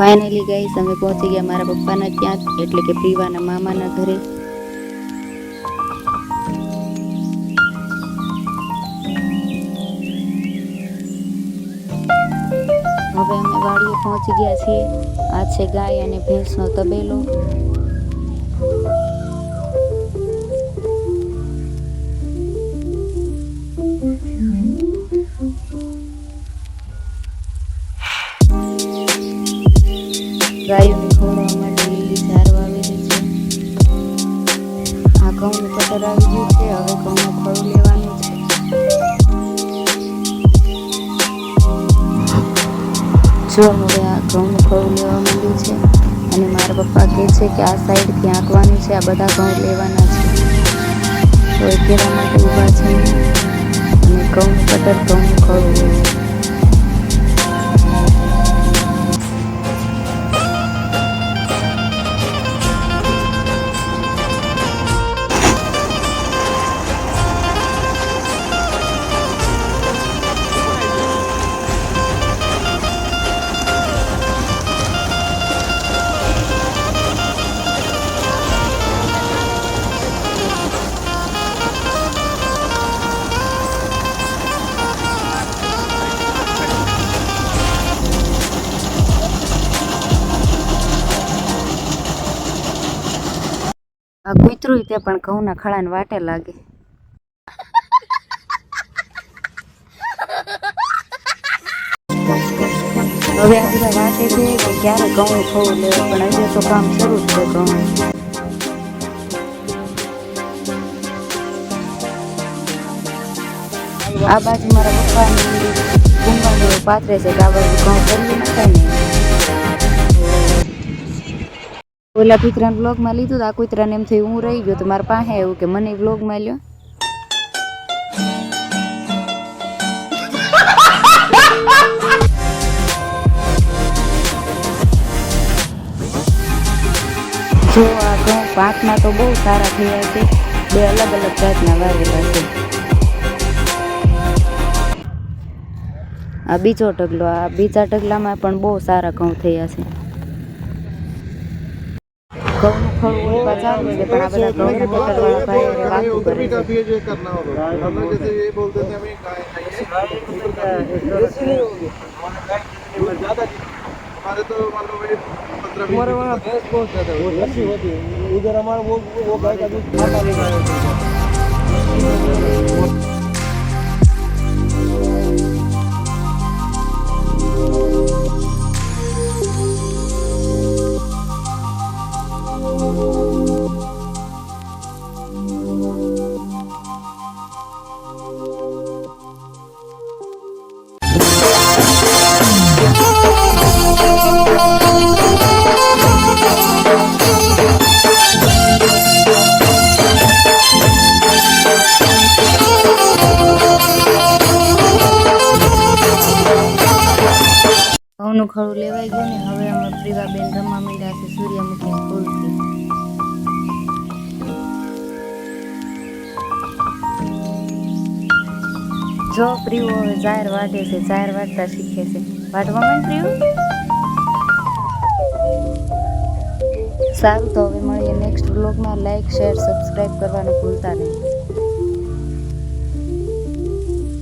Finally guys અમે પહોંચી ગયા મારા પપ્પાના ત્યાં, એટલે કે પ્રિવાના મામાના ઘરે. હવે અમે વાડીએ પહોંચી ગયા છીએ. આ છે ગાય અને ભેંસનો તબેલો. ગાયોને ખવડાવવા માટે લીલી ચાર વાવેલી છે. આ ઘઉંનું કટર આવી ગયું છે. હવે ઘઉંનું ખડું લેવાનું છે. જો હવે આ ઘઉંનું ખડું લેવા માંડ્યું છે અને મારા પપ્પા કહે છે કે આ સાઈડથી આંકવાનું છે. આ બધા ઘઉં લેવાના છે. તો એ કહેવા માટે ઊભા છે અને ઘઉંનું કટર ઘઉંનું ખડું લે છે. આ કૂતરું તે પણ ઘઉંના ખડાને વાટે લાગે. હવે આ બધા વાટે છે કે ક્યારે ઘઉં ખવું લેવું, પણ હજી તો કામ શરૂ જ છે ઘઉં. આ બાજુ મારા પપ્પાની ગુંબાનું પાથરે છે કે આ બાજુ ઘઉં કરવી નખાય ને. ઓલા કૂતરાને બ્લોગમાં લીધું તો આ કૂતરાને એમ થયું હું રહી ગયો, તો મારા પાસે એવું કે મને બ્લોગમાં લ્યો. જો આ ઘઉં પાંચમાં તો બહુ સારા થયા છે. બે અલગ અલગ જાતના વાવેલા છે. આ બીજો ઢગલો, આ બીજા ઢગલામાં પણ બહુ સારા ઘઉં થયા છે. ઘઉંનું ખડું ઓલવા ચાલુ છે, પણ આ બધા ઘઉંના કટરવાળા ભાઈ વાતું કરે છે. हमारे तो मान लो भाई 15-20 हमारे वहाँ भैंस बहुत ज़्यादा वो लस्सी होती है उधर हमारा वो गाय का दूध खाता नहीं है. ઘઉંનું ખડું લેવાઈ ગયું ને હવે અમે પ્રિવાબેન રમવા માંડ્યા છે સૂર્યમુખી ફૂલથી. જો પ્રિયો હવે જાહેર વાટે છે, જાહેર વાટતા શીખે છે. વાટવા માંડ પ્રિયો. સારું, તો હવે મળીએ નેક્સ્ટ બ્લોગમાં. લાઈક, શેર, સબસ્ક્રાઈબ કરવાનું ભૂલતા નહીં.